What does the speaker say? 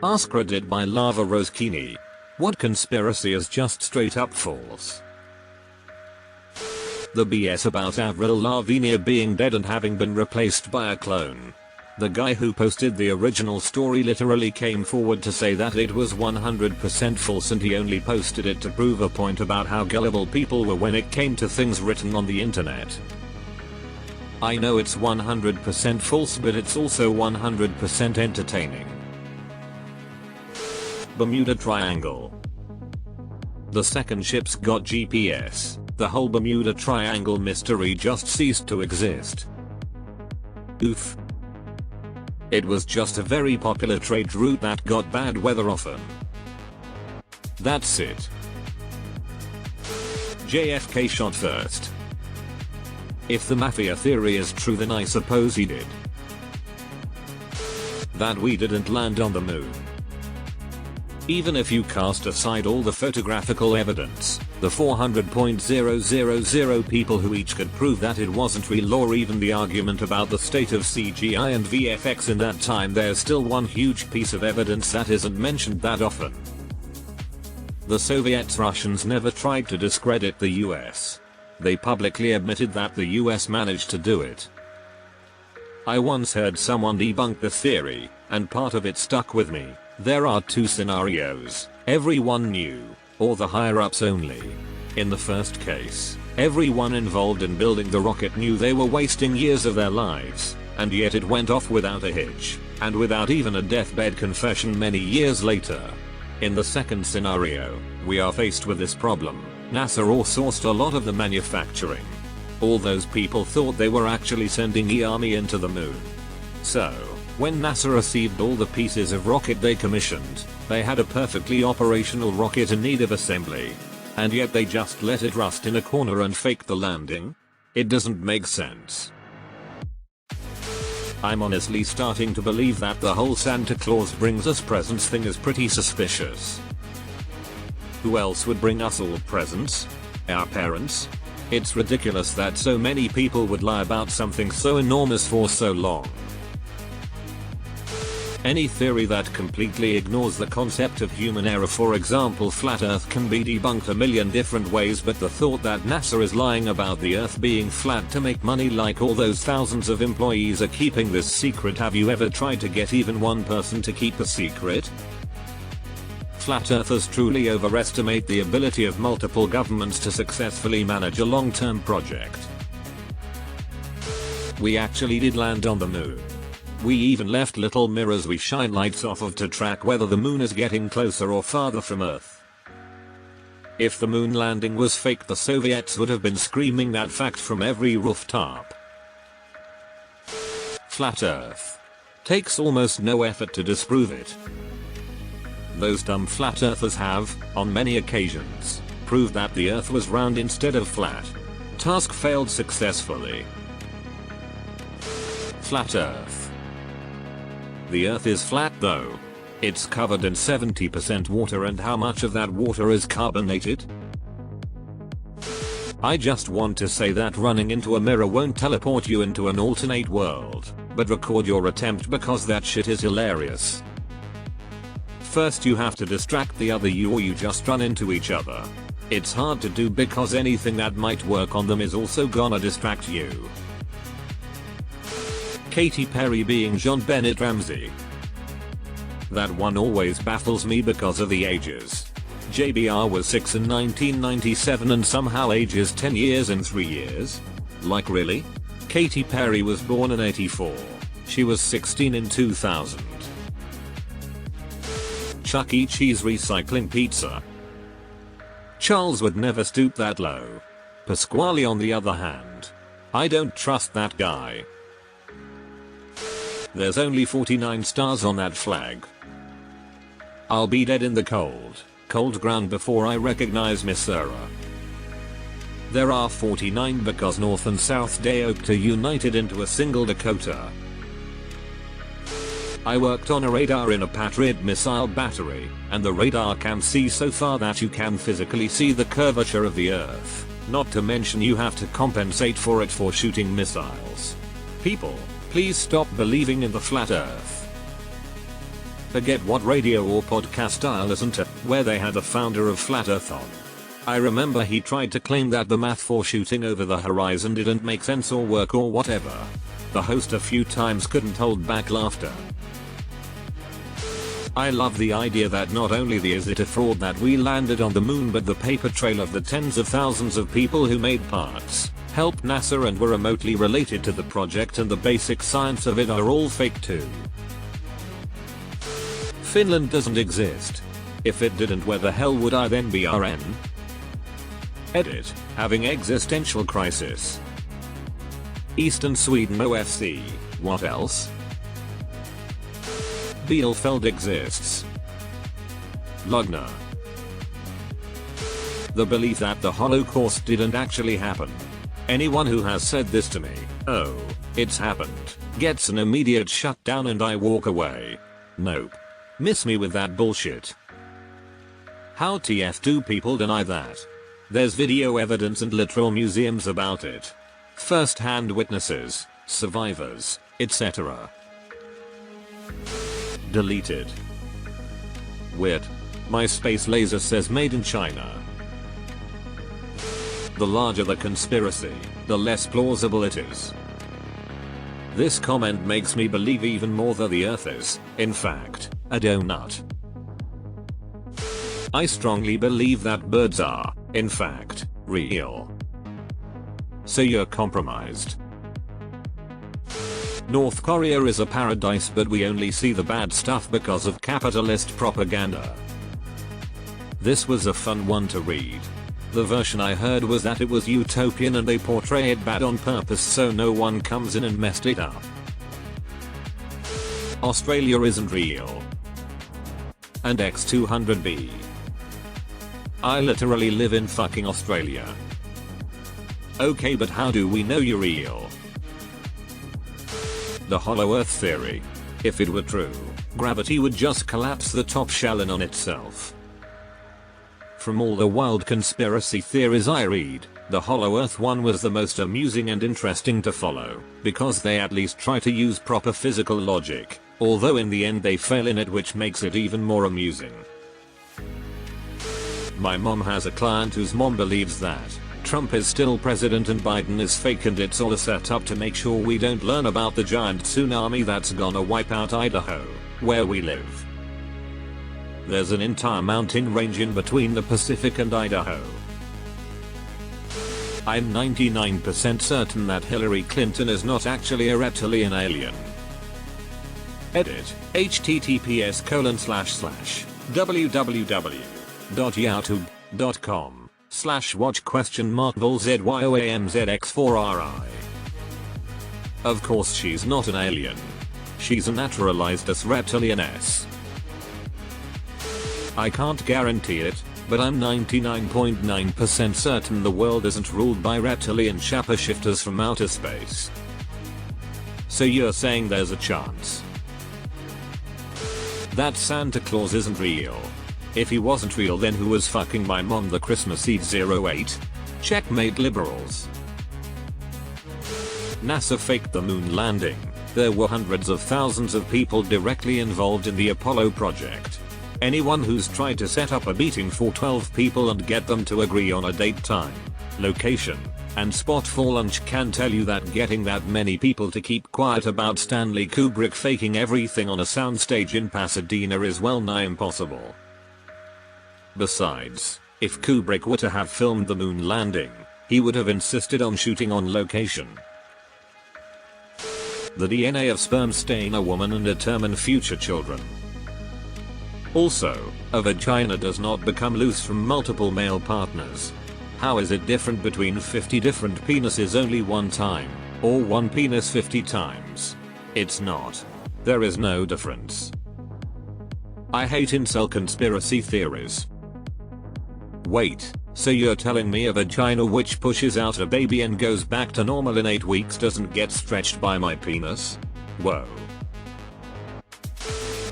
AskReddit by Lava Roskini. What conspiracy is just straight up false? The BS about Avril Lavigne being dead and having been replaced by a clone. The guy who posted the original story literally came forward to say that it was 100% false, and he only posted it to prove a point about how gullible people were when it came to things written on the internet. I know it's 100% false, but it's also 100% entertaining. Bermuda Triangle. The second ship's got GPS. The whole Bermuda Triangle mystery just ceased to exist. Oof. It was just a very popular trade route that got bad weather often. That's it. JFK shot first. If the mafia theory is true, then I suppose he did. That we didn't land on the moon. Even if you cast aside all the photographical evidence, the 400,000 people who each could prove that it wasn't real, or even the argument about the state of CGI and VFX in that time, there's still one huge piece of evidence that isn't mentioned that often. The Soviets Russians never tried to discredit the US. They publicly admitted that the US managed to do it. I once heard someone debunk the theory, and part of it stuck with me. There are two scenarios: everyone knew, or the higher-ups only. In the first case, everyone involved in building the rocket knew they were wasting years of their lives, and yet it went off without a hitch, and without even a deathbed confession many years later. In the second scenario, we are faced with this problem: NASA outsourced a lot of the manufacturing. All those people thought they were actually sending the army into the moon. So, when NASA received all the pieces of rocket they commissioned, they had a perfectly operational rocket in need of assembly. And yet they just let it rust in a corner and faked the landing? It doesn't make sense. I'm honestly starting to believe that the whole Santa Claus brings us presents thing is pretty suspicious. Who else would bring us all presents? Our parents? It's ridiculous that so many people would lie about something so enormous for so long. Any theory that completely ignores the concept of human error, for example flat earth, can be debunked a million different ways, but the thought that NASA is lying about the earth being flat to make money, like all those thousands of employees are keeping this secret. Have you ever tried to get even one person to keep a secret? Flat earthers truly overestimate the ability of multiple governments to successfully manage a long-term project. We actually did land on the moon. We even left little mirrors we shine lights off of to track whether the moon is getting closer or farther from Earth. If the moon landing was fake, the Soviets would have been screaming that fact from every rooftop. Flat Earth. Takes almost no effort to disprove it. Those dumb flat earthers have, on many occasions, proved that the Earth was round instead of flat. Task failed successfully. Flat Earth. The Earth is flat though. It's covered in 70% water, and how much of that water is carbonated? I just want to say that running into a mirror won't teleport you into an alternate world, but record your attempt because that shit is hilarious. First you have to distract the other you, or you just run into each other. It's hard to do because anything that might work on them is also gonna distract you. Katy Perry being John Bennett Ramsey. That one always baffles me because of the ages. JBR was 6 in 1997 and somehow ages 10 years in 3 years? Like really? Katy Perry was born in 84. She was 16 in 2000. Chuck E. Cheese recycling pizza. Charles would never stoop that low. Pasquale on the other hand. I don't trust that guy. There's only 49 stars on that flag. I'll be dead in the cold ground before I recognize Miss Sarah. There are 49 because North and South Dakota united into a single Dakota. I worked on a radar in a Patriot missile battery, and the radar can see so far that you can physically see the curvature of the Earth, not to mention you have to compensate for it for shooting missiles. People, please stop believing in the flat Earth. Forget what radio or podcast I listened to, where they had the founder of Flat Earth on. I remember he tried to claim that the math for shooting over the horizon didn't make sense or work or whatever. The host a few times couldn't hold back laughter. I love the idea that not only is it a fraud that we landed on the moon, but the paper trail of the tens of thousands of people who made parts, helped NASA and were remotely related to the project, and the basic science of it are all fake too. Finland doesn't exist. If it didn't, where the hell would I then be RN? Edit. Having existential crisis. Eastern Sweden OFC. What else? Bielefeld exists. Lugner. The belief that the Holocaust didn't actually happen. Anyone who has said this to me, oh, it's happened, gets an immediate shutdown and I walk away. Nope. Miss me with that bullshit. How TF do people deny that? There's video evidence and literal museums about it. First-hand witnesses, survivors, etc. Deleted. Weird. My space laser says made in China. The larger the conspiracy, the less plausible it is. This comment makes me believe even more that the Earth is, in fact, a donut. I strongly believe that birds are, in fact, real. So you're compromised. North Korea is a paradise, but we only see the bad stuff because of capitalist propaganda. This was a fun one to read. The version I heard was that it was utopian and they portray it bad on purpose so no one comes in and messed it up. Australia isn't real. And X200B. I literally live in fucking Australia. Okay, but how do we know you're real? The Hollow Earth theory. If it were true, gravity would just collapse the top shell in on itself. From all the wild conspiracy theories I read, the Hollow Earth one was the most amusing and interesting to follow, because they at least try to use proper physical logic, although in the end they fail in it, which makes it even more amusing. My mom has a client whose mom believes that Trump is still president and Biden is fake, and it's all a setup to make sure we don't learn about the giant tsunami that's gonna wipe out Idaho, where we live. There's an entire mountain range in between the Pacific and Idaho. I'm 99% certain that Hillary Clinton is not actually a reptilian alien. Edit. https://www.yahoo.com/watch?volzyamzx4ri. Of course she's not an alien. She's a naturalized as reptilian-s. I can't guarantee it, but I'm 99.9% certain the world isn't ruled by reptilian shapeshifters from outer space. So you're saying there's a chance that Santa Claus isn't real? If he wasn't real, then who was fucking my mom the Christmas Eve 08? Checkmate liberals. NASA faked the moon landing. There were hundreds of thousands of people directly involved in the Apollo project. Anyone who's tried to set up a meeting for 12 people and get them to agree on a date, time, location, and spot for lunch can tell you that getting that many people to keep quiet about Stanley Kubrick faking everything on a soundstage in Pasadena is well nigh impossible. Besides, if Kubrick were to have filmed the moon landing, he would have insisted on shooting on location. The DNA of sperm stain a woman and determine future children. Also, a vagina does not become loose from multiple male partners. How is it different between 50 different penises only one time, or one penis 50 times? It's not. There is no difference. I hate incel conspiracy theories. Wait, so you're telling me a vagina which pushes out a baby and goes back to normal in 8 weeks doesn't get stretched by my penis? Whoa.